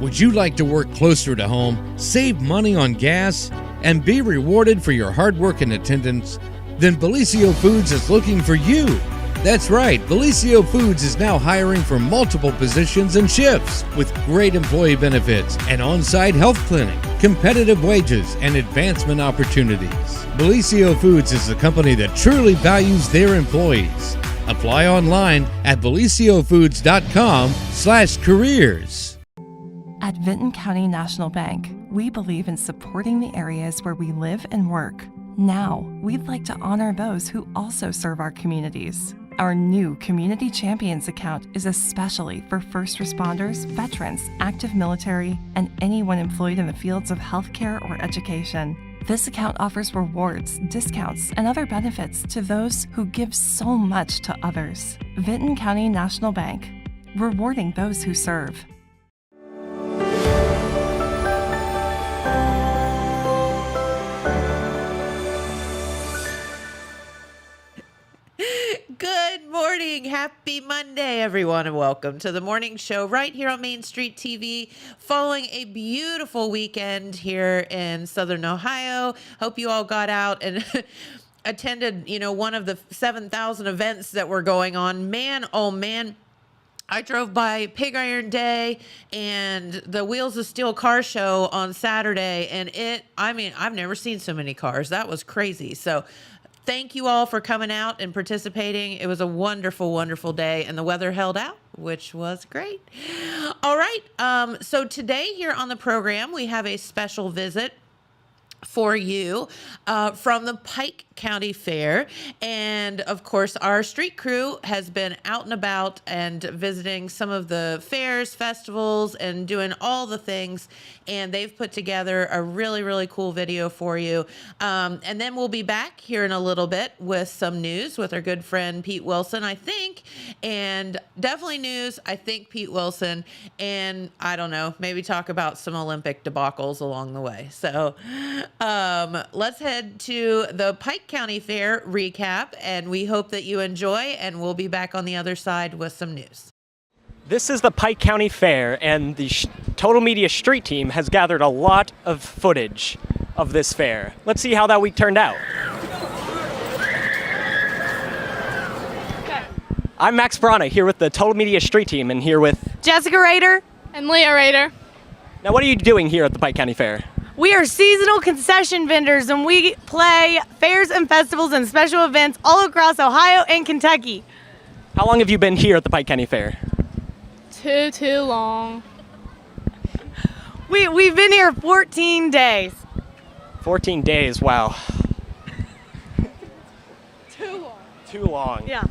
Would you like to work closer to home, save money on gas, and be rewarded for your hard work and attendance? Then Bellisio Foods is looking for you. That's right, Bellisio Foods is now hiring for multiple positions and shifts with great employee benefits, an on-site health clinic, competitive wages, and advancement opportunities. Bellisio Foods is a company that truly values their employees. Apply online at belisiofoods.com/careers. At Vinton County National Bank, we believe in supporting the areas where we live and work. Now, we'd like to honor those who also serve our communities. Our new Community Champions account is especially for first responders, veterans, active military, and anyone employed in the fields of healthcare or education. This account offers rewards, discounts, and other benefits to those who give so much to others. Vinton County National Bank, rewarding those who serve. Good morning. Happy Monday, everyone, and welcome to the morning show right here on Main Street TV following a beautiful weekend here in Southern Ohio. Hope you all got out and attended, one of the 7,000 events that were going on. Man, oh man. I drove by Pig Iron Day and the Wheels of Steel car show on Saturday, and I've never seen so many cars. That was crazy. So thank you all for coming out and participating. It was a wonderful, wonderful day, and the weather held out, which was great. All right. So today here on the program, we have a special visit for you from the Pike County Fair. And of course, our street crew has been out and about and visiting some of the fairs, festivals, and doing all the things. And they've put together a really, really cool video for you. And then we'll be back here in a little bit with some news with our good friend Pete Wilson, I think. And definitely news, I think, Pete Wilson. And I don't know, maybe talk about some Olympic debacles along the way. So let's head to the Pike County Fair recap, and we hope that you enjoy, and we'll be back on the other side with some news. This is the Pike County Fair, and the Total Media Street Team has gathered a lot of footage of this fair. Let's see how that week turned out. I'm Max Brana, here with the Total Media Street Team, and here with Jessica Rader and Leah Rader. Now, what are you doing here at the Pike County Fair? We are seasonal concession vendors, and we play fairs and festivals and special events all across Ohio and Kentucky. How long have you been here at the Pike County Fair? Too long. We've been here 14 days. 14 days, wow. Too long. Too long. Yeah.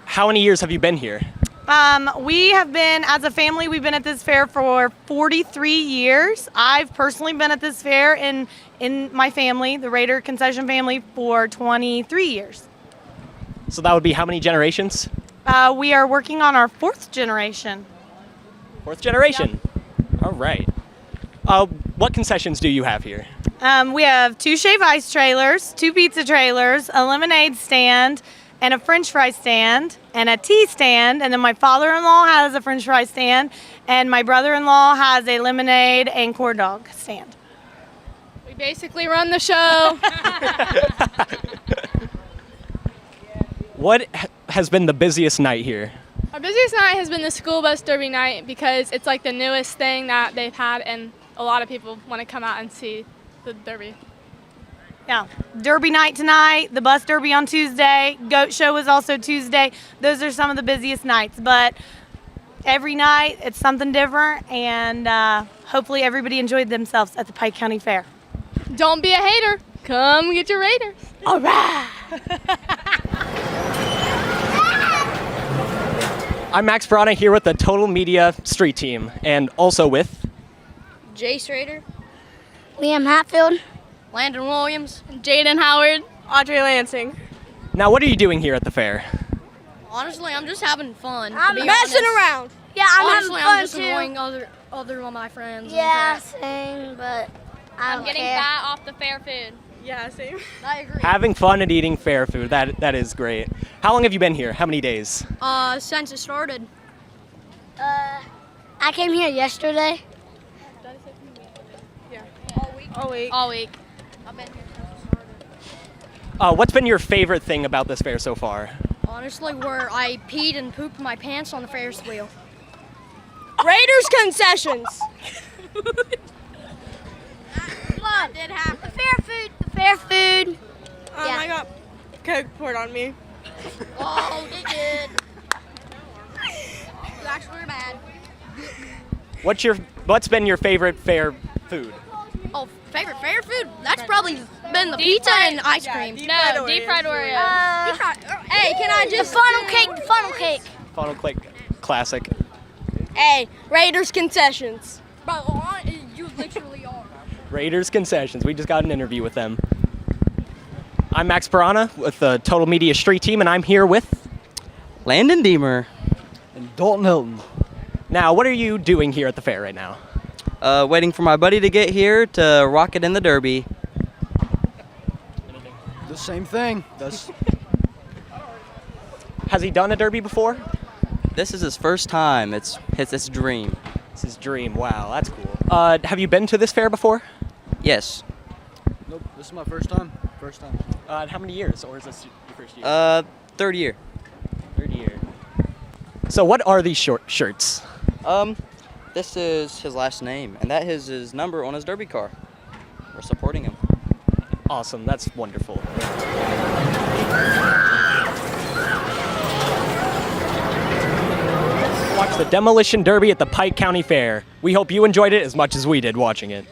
How many years have you been here? We have been, as a family, we've been at this fair for 43 years. I've personally been at this fair in my family, the Raider concession family, for 23 years. So that would be how many generations? We are working on our 4th generation. 4th generation? Yep. All right. What concessions do you have here? We have 2 shave ice trailers, 2 pizza trailers, a lemonade stand, and a french fry stand, and a tea stand, and then my father-in-law has a french fry stand, and my brother-in-law has a lemonade and corn dog stand. We basically run the show. What has been the busiest night here? Our busiest night has been the school bus derby night because it's like the newest thing that they've had, and a lot of people want to come out and see the derby. Yeah, derby night tonight, the bus derby on Tuesday, goat show is also Tuesday. Those are some of the busiest nights, but every night it's something different, and hopefully everybody enjoyed themselves at the Pike County Fair. Don't be a hater. Come get your Raiders. All right. I'm Max Brana, here with the Total Media Street Team, and also with Jace Rader, Liam Hatfield, Landon Williams, Jaden Howard, Audrey Lansing. Now, what are you doing here at the fair? Honestly, I'm just having fun. I'm messing around. Yeah, I'm Honestly, having fun I'm just too. annoying other of my friends. Yeah, same, but I I'm don't getting care. fat off the fair food. Yeah, same. I agree. Having fun and eating fair food, that is great. How long have you been here? How many days? Since it started. I I came here yesterday. All week. I've been here since it started. What's been your favorite thing about this fair so far? Honestly, where I peed and pooped my pants on the Ferris wheel. Raiders concessions. That did happen. The fair food. Yeah. I got Coke poured on me. Oh, it did. You actually were bad. What's been your favorite fair food? Oh, favorite fair food? That's probably been the pizza and ice cream. No, deep fried Oreos. Hey, can I The just funnel cake. Funnel Click Classic. Hey, Raiders concessions. Bro, you literally are. Raiders Concessions. We just got an interview with them. I'm Max Piranha with the Total Media Street Team, and I'm here with... Landon Deemer. And Dalton Hilton. Now, what are you doing here at the fair right now? Waiting for my buddy to get here to rock it in the Derby. The same thing. Has he done a derby before? This is his first time. It's his dream. It's his dream. Wow, that's cool. Have you been to this fair before? Yes. Nope, this is my first time. How many years, or is this your first year? Third year. Third year. So what are these shirts? This is his last name, and that is his number on his Derby car. We're supporting him. Awesome, that's wonderful. Watch the Demolition Derby at the Pike County Fair. We hope you enjoyed it as much as we did watching it.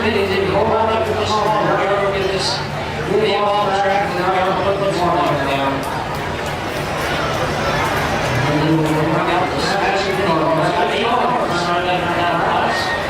committee did go on up to this hall. We're going to get this video off track and now we're going to put the flag down. And then we'll bring out the statue. Got 8 hours signed up for that prize.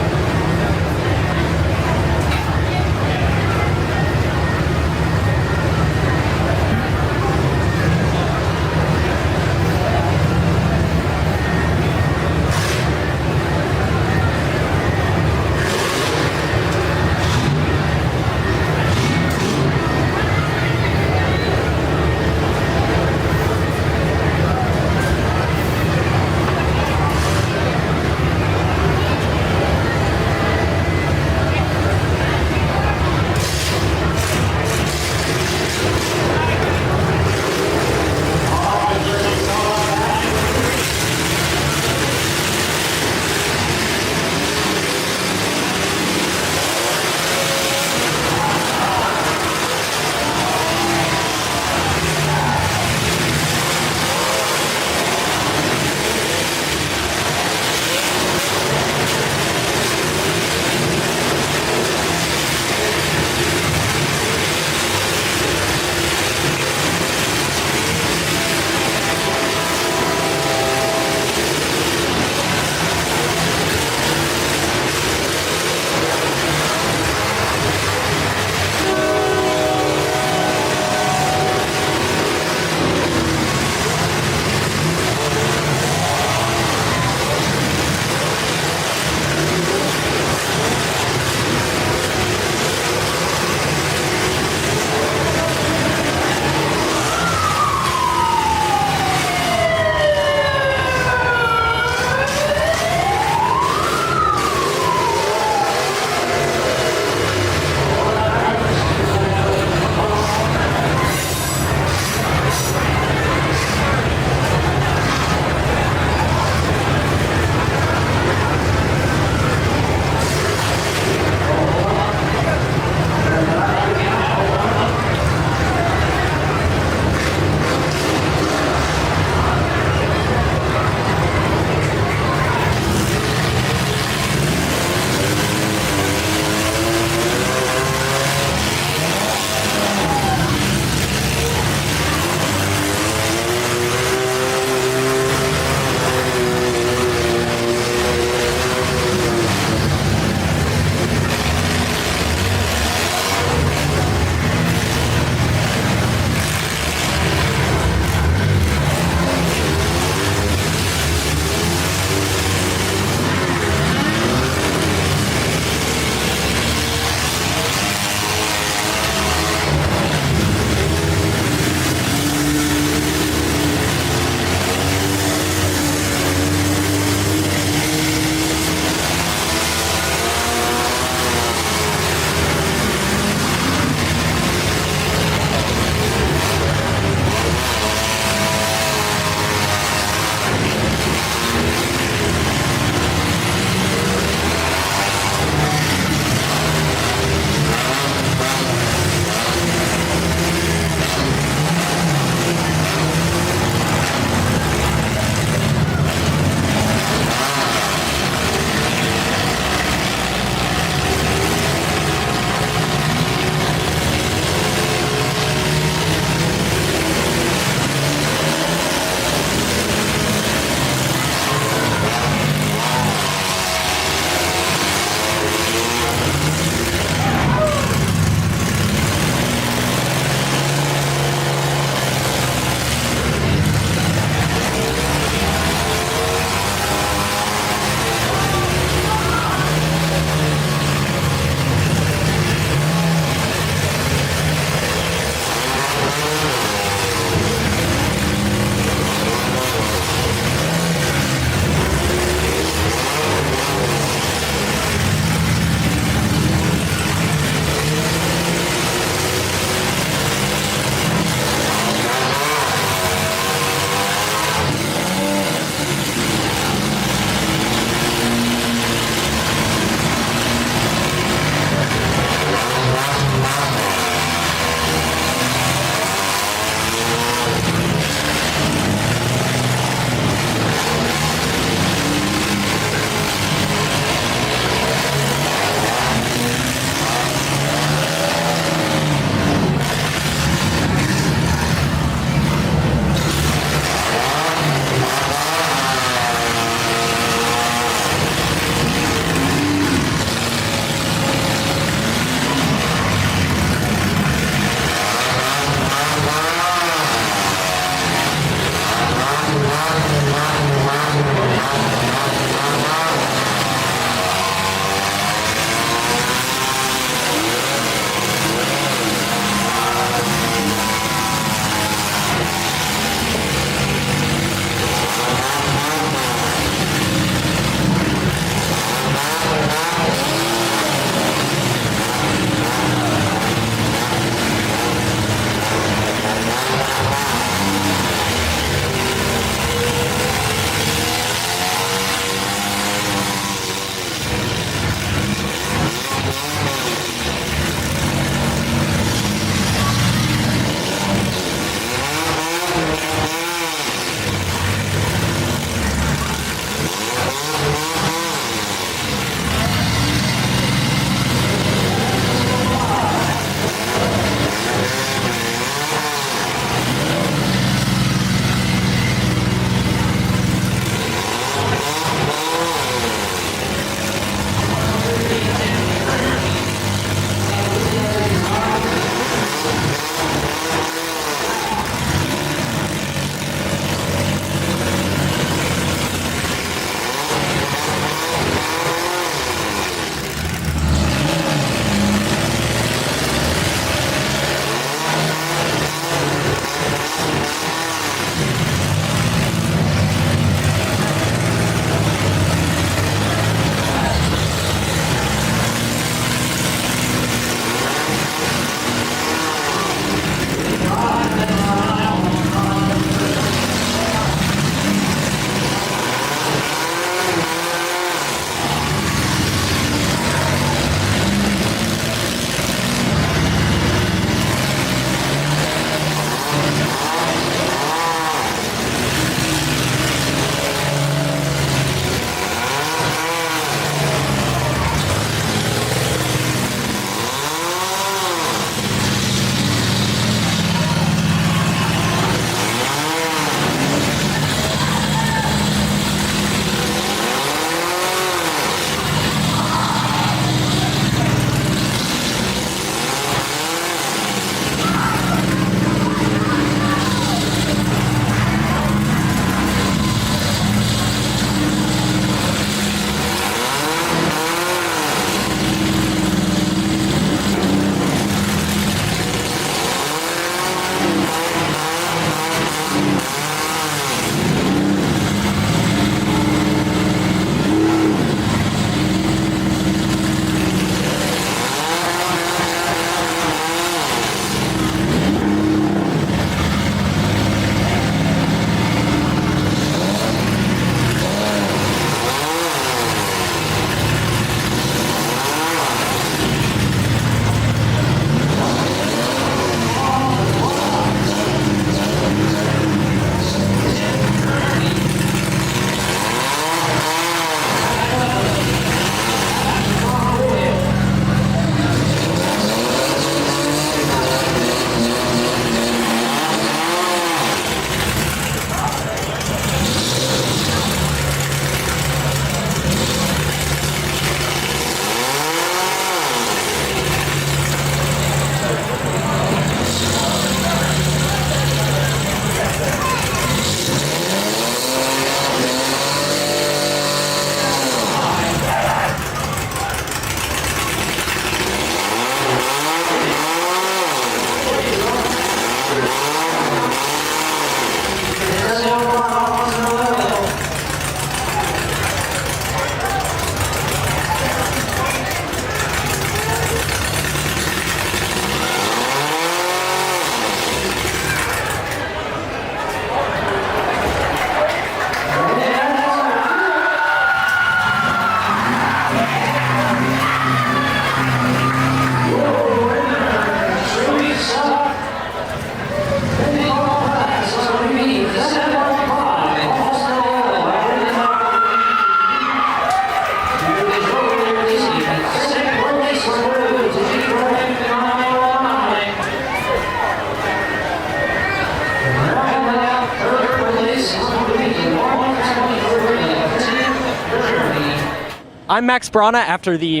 I'm Max Brana after the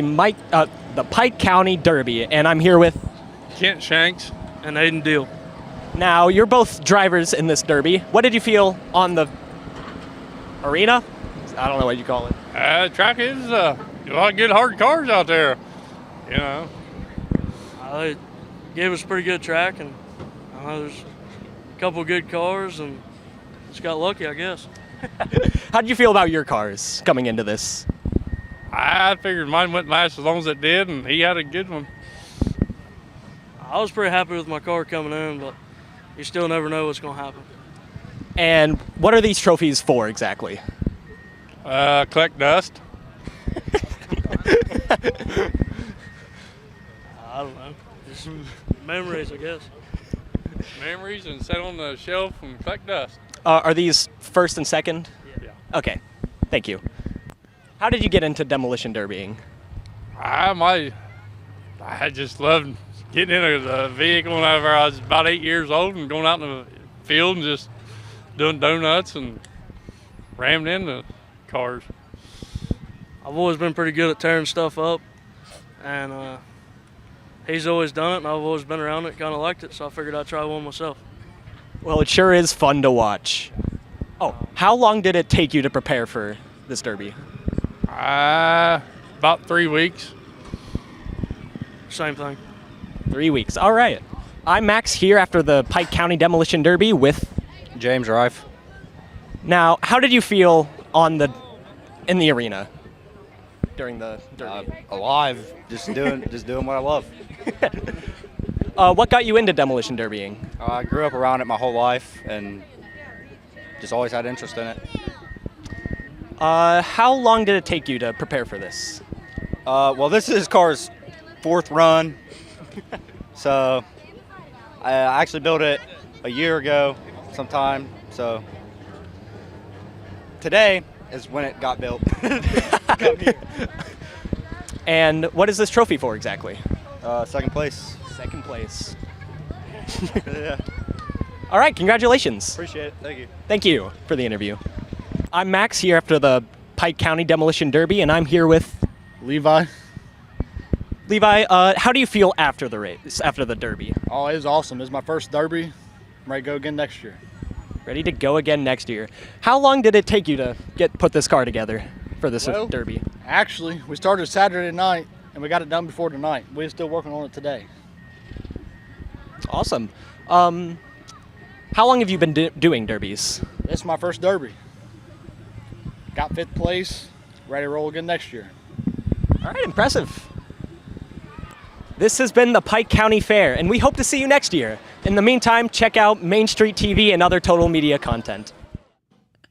Pike County Derby, and I'm here with Kent Shanks and Aiden Deal. Now, you're both drivers in this Derby. What did you feel on the arena? I don't know what you call it. Track is a lot of good hard cars out there. You know, It gave us a pretty good track, and there's a couple of good cars, and just got lucky, I guess. How did you feel about your cars coming into this? I figured mine wouldn't last as long as it did, and he had a good one. I was pretty happy with my car coming in, but you still never know what's going to happen. And what are these trophies for exactly? Collect dust. I don't know. Just memories, I guess. Memories and sit on the shelf and collect dust. Are these first and second? Yeah. Okay, thank you. How did you get into demolition derbying? I just loved getting in a vehicle whenever I was about 8 years old and going out in the field and just doing donuts and ramming into cars. I've always been pretty good at tearing stuff up, and he's always done it, and I've always been around it, kind of liked it, so I figured I'd try one myself. Well, it sure is fun to watch. Oh, how long did it take you to prepare for this derby? About 3 weeks. Same thing. 3 weeks, all right. I'm Max here after the Pike County Demolition Derby with James Rife. Now, how did you feel in the arena during the derby? Alive, just doing what I love. What got you into demolition derbying? I grew up around it my whole life and just always had interest in it. How long did it take you to prepare for this? Well, this is his car's 4th run, so I actually built it a year ago sometime, so today is when it got built. And what is this trophy for exactly? Second place. Second place. Yeah. All right, congratulations. Appreciate it. Thank you. Thank you for the interview. I'm Max here after the Pike County Demolition Derby, and I'm here with Levi. Levi, how do you feel after the race, after the derby? Oh, it was awesome. It was my first derby. I'm ready to go again next year. Ready to go again next year. How long did it take you to put this car together for this derby? Actually, we started Saturday night, and we got it done before tonight. We're still working on it today. Awesome. How long have you been doing derbies? This is my first derby. Got 5th place, ready to roll again next year. All right, impressive. This has been the Pike County Fair, and we hope to see you next year. In the meantime, check out Main Street TV and other Total Media content.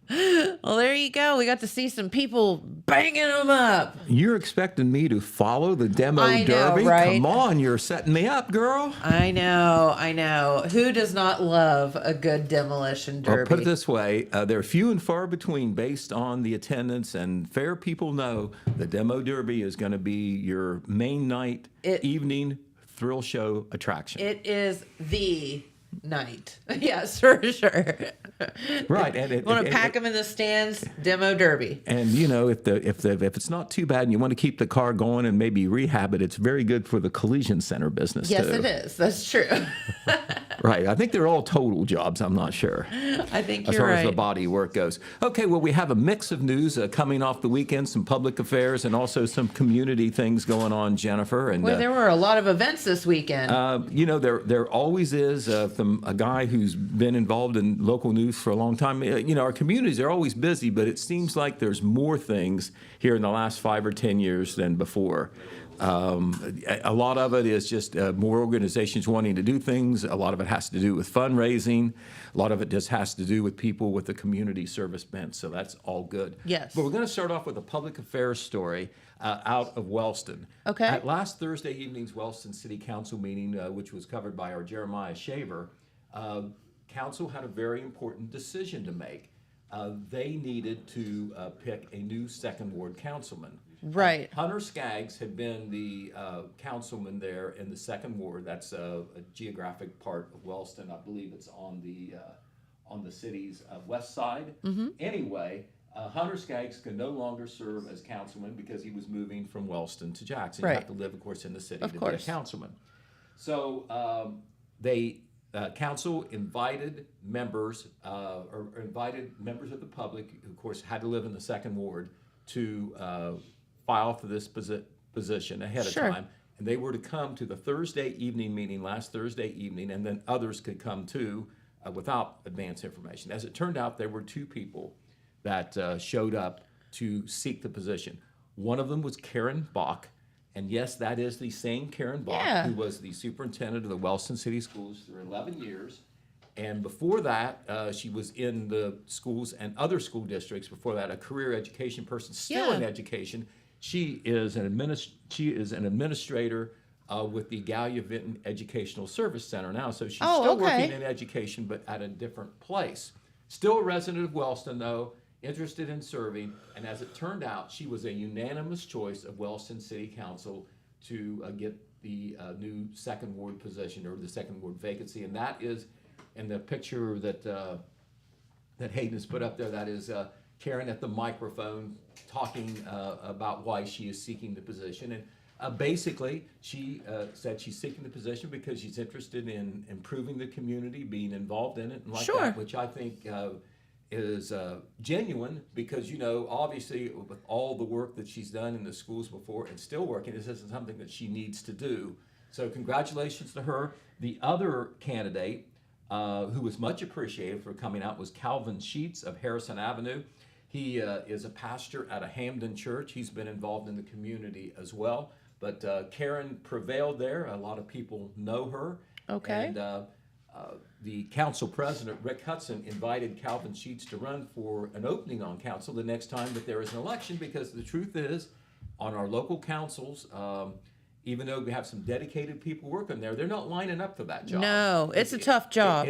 Well, there you go. We got to see some people banging them up. You're expecting me to follow the demo derby? Right? Come on, you're setting me up, girl. I know. Who does not love a good demolition derby? Well, put it this way, they're few and far between based on the attendance, and fair people know the demo derby is going to be your main night, evening thrill show attraction. It is the night. Yes, for sure. Right, and you want to pack them in the stands, demo derby. And you know, if it's not too bad, and you want to keep the car going and maybe rehab it, it's very good for the collision center business. Yes, too. it is. That's true. Right. I think they're all total jobs. I'm not sure. I think as you're far right. as the body work goes. Okay. Well, we have a mix of news coming off the weekend, some public affairs, and also some community things going on, Jennifer. And well, there were a lot of events this weekend. You know, there always is from a guy who's been involved in local news for a long time. You know, our communities are always busy, but it seems like there's more things here in the last 5 or 10 years than before. A lot of it is just more organizations wanting to do things. A lot of it has to do with fundraising. A lot of it just has to do with people with the community service bent. So that's all good. Yes. But we're going to start off with a public affairs story out of Wellston. Okay. At last Thursday evening's Wellston City Council meeting, which was covered by our Jeremiah Shaver, Council had a very important decision to make. They needed to pick a new second ward councilman. Right. Hunter Skaggs had been the councilman there in the second ward. That's a geographic part of Wellston. I believe it's on the city's west side. Mm-hmm. Anyway, Hunter Skaggs could no longer serve as councilman because he was moving from Wellston to Jackson. You Right. have to live, of course, in the city Of to course. be a councilman. So council invited members or invited members of the public, who of course had to live in the second ward, to file for this position ahead of Sure. time. And they were to come to the Thursday evening meeting, last Thursday evening, and then others could come too without advance information. As it turned out, there were two people that showed up to seek the position. One of them was Karen Bach, and yes, that is the same Karen Bach Yeah. who was the superintendent of the Wellston City Schools for 11 years. And before that, she was in the schools and other school districts. Before that, a career education person, still in Yeah. education. She is an administrator with the Gallia Vinton Educational Service Center now. So she's still working in education, but at a different place. Still a resident of Wellston, though, interested in serving. And as it turned out, she was a unanimous choice of Wellston City Council to get the new second ward position, or the second ward vacancy. And that is, in the picture that Hayden has put up there, that is Karen at the microphone talking about why she is seeking the position. And basically, she said she's seeking the position because she's interested in improving the community, being involved in it, and like Sure. that, which I think is genuine, because, you know, obviously with all the work that she's done in the schools before and still working, this isn't something that she needs to do. So congratulations to her. The other candidate who was much appreciated for coming out was Calvin Sheets of Harrison Avenue. He is a pastor at a Hamden church. He's been involved in the community as well. But Karen prevailed there. A lot of people know her. Okay. And the council president, Rick Hudson, invited Calvin Sheets to run for an opening on council the next time that there is an election, because the truth is, on our local councils, even though we have some dedicated people working there, they're not lining up for that job. No, it's a tough job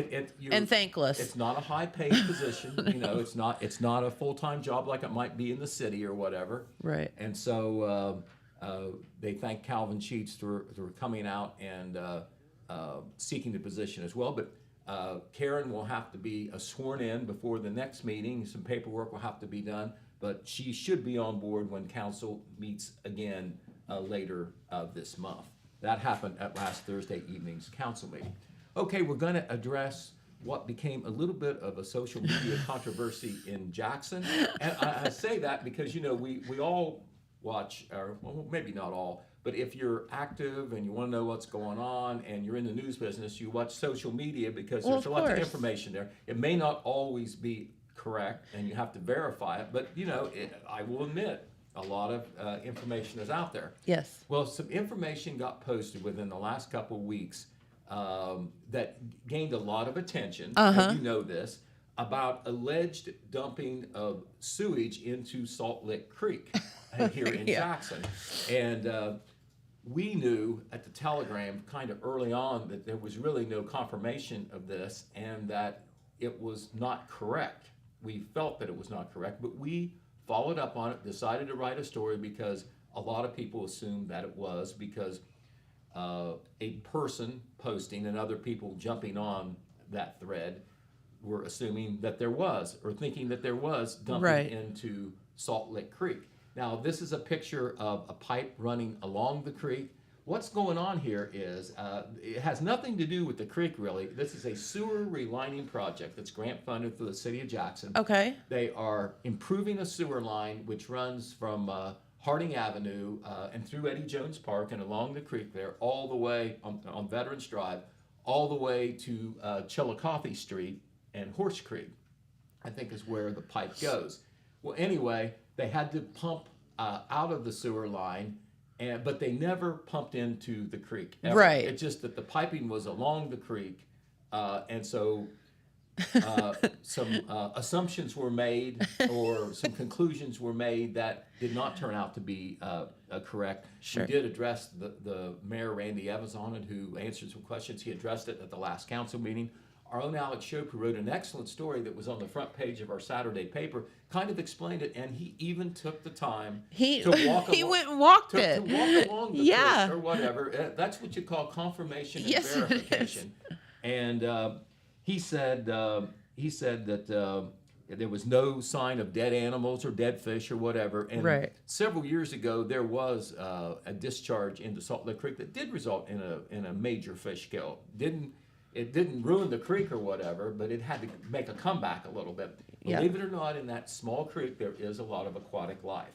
and thankless. It's not a high-paid position. You know, it's not a full-time job like it might be in the city or whatever. Right. And so they thank Calvin Sheets for coming out and seeking the position as well. But Karen will have to be sworn in before the next meeting. Some paperwork will have to be done, but she should be on board when council meets again later this month. That happened at last Thursday evening's council meeting. Okay, we're going to address what became a little bit of a social media controversy in Jackson. And I say that because, you know, we all watch, or well, maybe not all, but if you're active and you want to know what's going on and you're in the news business, you watch social media because there's a lot of information there. It may not always be correct and you have to verify it, but, you know, I will admit, a lot of information is out there. Yes. Well, some information got posted within the last couple of weeks that gained a lot of attention, and you know this, about alleged dumping of sewage into Salt Lick Creek here in Jackson. And we knew at the Telegram kind of early on that there was really no confirmation of this and that it was not correct. We felt that it was not correct, but we followed up on it, decided to write a story because a lot of people assumed that it was, because a person posting and other people jumping on that thread were assuming that there was, or thinking that there was dumping into Salt Lick Creek. Now, this is a picture of a pipe running along the creek. What's going on here is, it has nothing to do with the creek, really. This is a sewer relining project that's grant funded through the city of Jackson. Okay. They are improving a sewer line which runs from Harding Avenue and through Eddie Jones Park and along the creek there, all the way on Veterans Drive, all the way to Chillicothe Street and Horse Creek, I think is where the pipe goes. Well, anyway, they had to pump out of the sewer line, but they never pumped into the creek, ever. Right. It's just that the piping was along the creek, and so some assumptions were made, or some conclusions were made that did not turn out to be correct. Sure. We did address the Mayor, Randy Evans, on it, who answered some questions. He addressed it at the last council meeting. Our own Alex Shope, who wrote an excellent story that was on the front page of our Saturday paper, kind of explained it, and he even took the time to walk he went and walked it. To walk along the creek or whatever. That's what you call confirmation and verification. And he said that There was no sign of dead animals or dead fish or whatever. And Right. several years ago, there was a discharge into Salt Lake Creek that did result in a major fish kill. It didn't ruin the creek or whatever, but it had to make a comeback a little bit. Yeah. Believe it or not, in that small creek, there is a lot of aquatic life.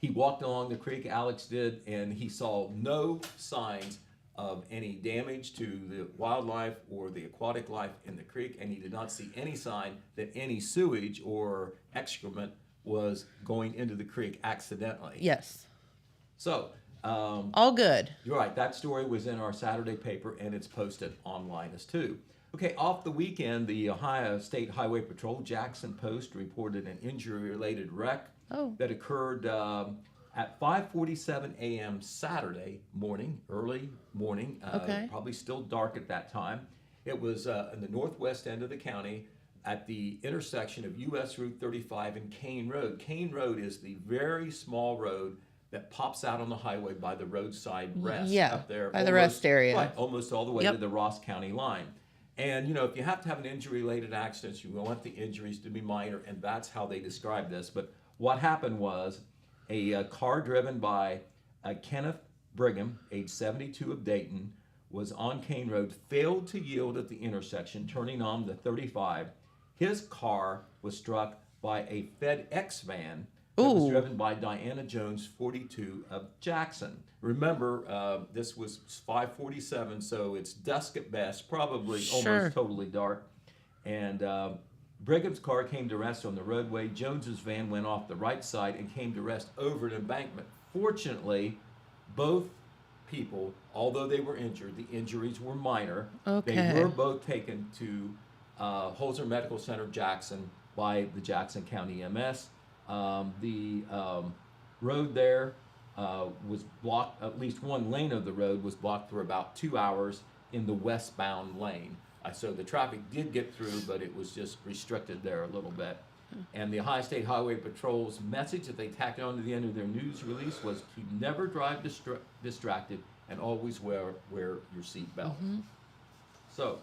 He walked along the creek, Alex did, and he saw no signs of any damage to the wildlife or the aquatic life in the creek, and he did not see any sign that any sewage or excrement was going into the creek accidentally. Yes. So, all good. You're right. That story was in our Saturday paper, and it's posted online as too. Okay, off the weekend, the Ohio State Highway Patrol Jackson Post reported an injury-related wreck that occurred at 5:47 a.m. Saturday morning, early morning, probably still dark at that time. It was in the northwest end of the county at the intersection of U.S. Route 35 and Kane Road. Kane Road is the very small road that pops out on the highway by the roadside rest up there. By the rest area. Right, almost all the way to the Ross County line. And, you know, if you have to have an injury-related accident, you want the injuries to be minor, and that's how they describe this. But what happened was a car driven by Kenneth Brigham, age 72 of Dayton, was on Kane Road, failed to yield at the intersection, turning on the 35. His car was struck by a FedEx van that was driven by Diana Jones, 42 of Jackson. Remember, this was 5:47, so it's dusk at best, probably almost totally dark. And Brigham's car came to rest on the roadway. Jones's van went off the right side and came to rest over an embankment. Fortunately, both people, although they were injured, the injuries were minor. They were both taken to Holzer Medical Center, Jackson, by the Jackson County EMS. The road there was blocked, at least one lane of the road was blocked for about 2 hours in the westbound lane. So the traffic did get through, but it was just restricted there a little bit. And the Ohio State Highway Patrol's message that they tacked on to the end of their news release was to never drive distracted and always wear your seatbelt. So,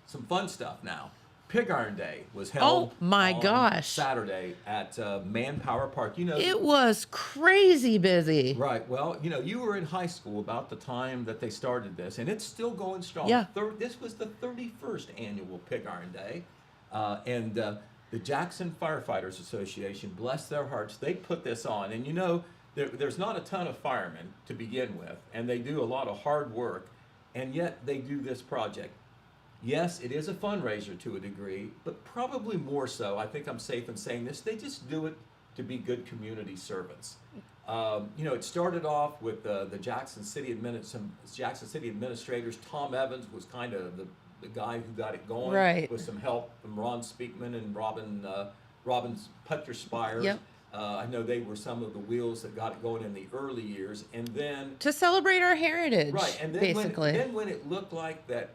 some fun stuff now. Pig Iron Day was held on Saturday at Manpower Park. You know, it was crazy busy. Right. Well, you know, you were in high school about the time that they started this, and it's still going strong. Yeah. This was the 31st annual Pig Iron Day, and the Jackson Firefighters Association, bless their hearts, they put this on. And you know, there's not a ton of firemen to begin with, and they do a lot of hard work, and yet they do this project. Yes, it is a fundraiser to a degree, but probably more so, I think I'm safe in saying this, they just do it to be good community servants. You know, it started off with the Jackson City administrators. Tom Evans was kind of the guy who got it going, with some help from Ron Speakman and Robin Putterspire. Yep. I know they were some of the wheels that got it going in the early years, and then to celebrate our heritage, right? And then basically, when it looked like that.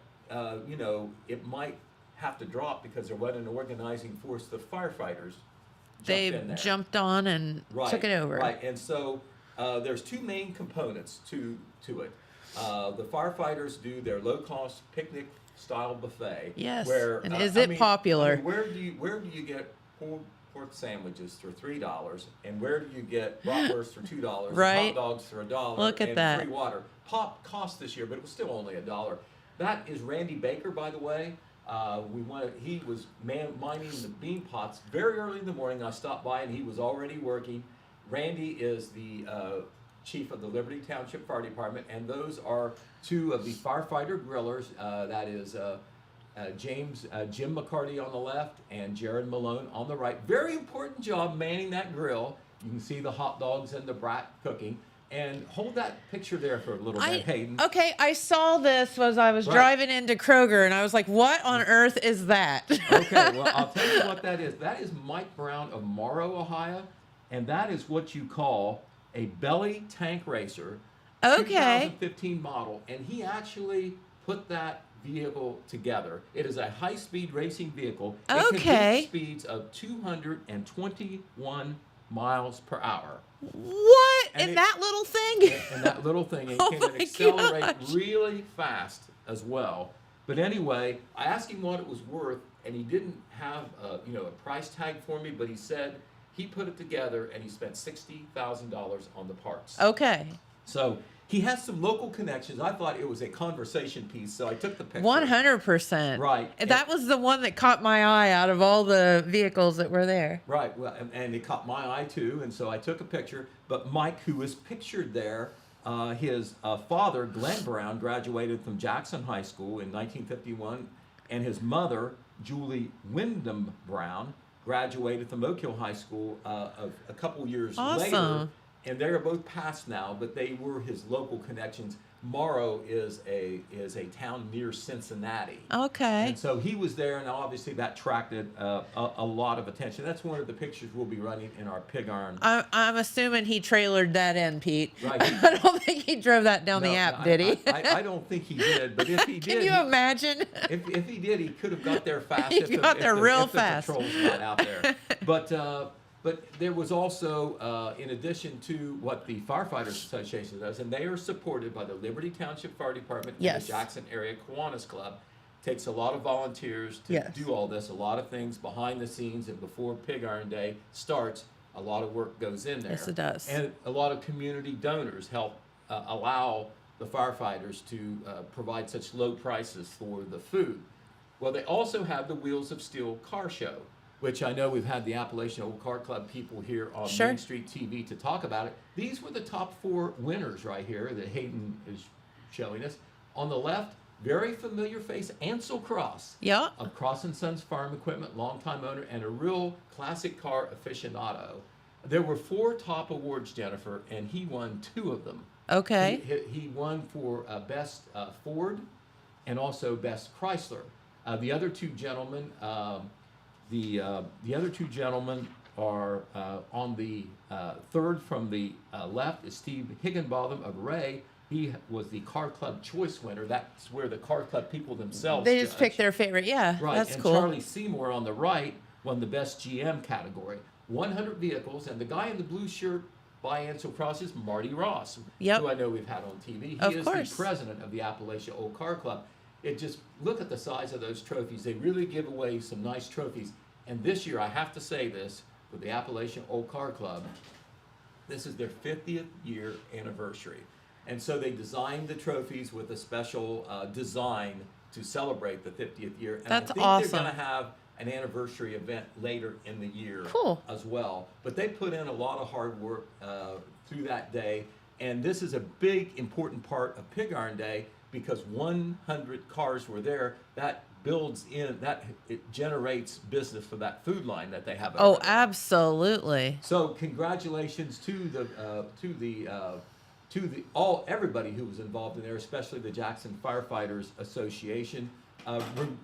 You know, it might have to drop because there wasn't an organizing force. The firefighters jumped on and took it over. Right, and so there's two main components to it. The firefighters do their low-cost picnic-style buffet. Yes, where, and is it popular? I mean, where do you get pork sandwiches for $3, and where do you get bratwurst for $2? Right. Hot dogs for $1. Look at that. Free water. Pop cost this year, but it was still only $1. That is Randy Baker, by the way. He was mining the bean pots very early in the morning. I stopped by and he was already working. Randy is the chief of the Liberty Township Fire Department, and those are two of the firefighter grillers. That is Jim McCarty on the left and Jared Malone on the right. Very important job manning that grill. You can see the hot dogs and the brat cooking. And hold that picture there for a little bit, Hayden. Okay, I saw this as I was driving into Kroger, and I was like, what on earth is that? Okay, well, I'll tell you what that is. That is Mike Brown of Morrow, Ohio, and that is what you call a belly tank racer, 2015 model, and he actually put that vehicle together. It is a high-speed racing vehicle. It can reach speeds of 221 miles per hour. What? And that little thing? And that little thing. And it can accelerate really fast as well. But anyway, I asked him what it was worth, and he didn't have a price tag for me, but he said he put it together and he spent $60,000 on the parts. Okay. So he has some local connections. I thought it was a conversation piece, so I took the picture. 100%. Right. That was the one that caught my eye out of all the vehicles that were there. Right. Well, and it caught my eye too, and so I took a picture. But Mike, who was pictured there, his father, Glenn Brown, graduated from Jackson High School in 1951, and his mother, Julie Wyndham Brown, graduated from Oak Hill High School a couple years later. And they are both passed now, but they were his local connections. Morrow is a town near Cincinnati. Okay. And so he was there, and obviously that attracted a lot of attention. That's one of the pictures we'll be running in our pig iron. I'm assuming he trailered that in, Pete. Right. I don't think he drove that down the app, did he? I don't think he did, but if he did, Can you imagine? If he did, he could have got there fast. He got there real fast. The patrol's not out there. But there was also, in addition to what the Firefighters Association does, and they are supported by the Liberty Township Fire Department and the Jackson Area Kiwanis Club. Takes a lot of volunteers to do all this, a lot of things behind the scenes, and before Pig Iron Day starts, a lot of work goes in there. Yes, it does. And a lot of community donors help allow the firefighters to provide such low prices for the food. Well, they also have the Wheels of Steel car show, which I know we've had the Appalachian Old Car Club people here on Main Street TV to talk about it. These were the top 4 winners right here that Hayden is showing us. On the left, very familiar face, Ansel Cross. Yeah. Of Cross & Sons Farm Equipment, longtime owner, and a real classic car aficionado. There were 4 top awards, Jennifer, and he won 2 of them. Okay. He won for Best Ford and also Best Chrysler. The other 2 gentlemen... The other 2 gentlemen are on the third from the left is Steve Higginbotham of Ray. He was the Car Club Choice winner. That's where the Car Club people themselves They just pick their favorite. Yeah, right. That's and cool. Charlie Seymour on the right won the Best GM category. 100 vehicles, and the guy in the blue shirt by Ansel Cross is Marty Ross, who I know we've had on TV. He is the president of the Appalachia Old Car Club. Look at the size of those trophies. They really give away some nice trophies. And this year, I have to say this, with the Appalachian Old Car Club, this is their 50th year anniversary. And so they designed the trophies with a special design to celebrate the 50th year. And That's I think awesome. they're going to have an anniversary event later in the year as well. But they put in a lot of hard work through that day. And this is a big, important part of Pig Iron Day because 100 cars were there. That builds in that it generates business for that food line that they have. Oh, absolutely. So congratulations to everybody who was involved in there, especially the Jackson Firefighters Association.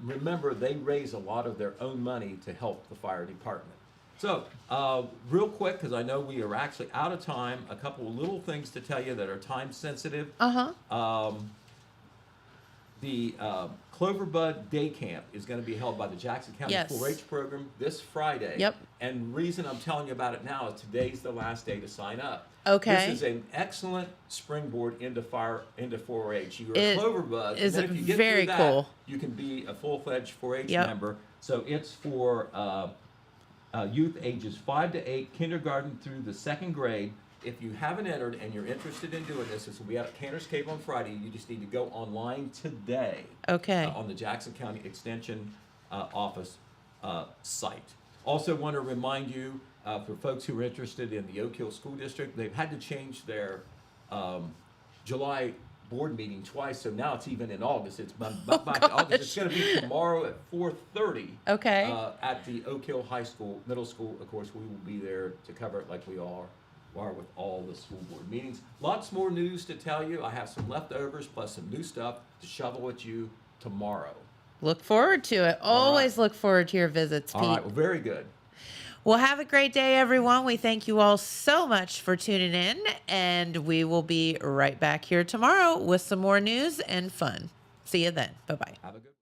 Remember, they raise a lot of their own money to help the fire department. So, real quick, because I know we are actually out of time, a couple of little things to tell you that are time sensitive. The Cloverbud Day Camp is going to be held by the Jackson County 4-H program this Friday. Yep. And the reason I'm telling you about it now is today's the last day to sign up. Okay. This is an excellent springboard into 4-H. You're a Cloverbud. Is and then if you get very through that, cool. you can be a full-fledged 4-H member. So it's for youth ages 5 to 8, kindergarten through the 2nd grade. If you haven't entered and you're interested in doing this will be out at Cantor's Cave on Friday. You just need to go online today. Okay. On the Jackson County Extension Office site. Also want to remind you, for folks who are interested in the Oak Hill School District, they've had to change their July board meeting twice, so now it's even in August. It's back to August. It's going to be tomorrow at 4:30. Okay. At the Oak Hill High School, middle school. Of course, we will be there to cover it like we are with all the school board meetings. Lots more news to tell you. I have some leftovers plus some new stuff to shovel at you tomorrow. Look forward to it. Always look forward to your visits, Pete. All right, well, very good. Well, have a great day, everyone. We thank you all so much for tuning in, and we will be right back here tomorrow with some more news and fun. See you then. Bye-bye. Have a good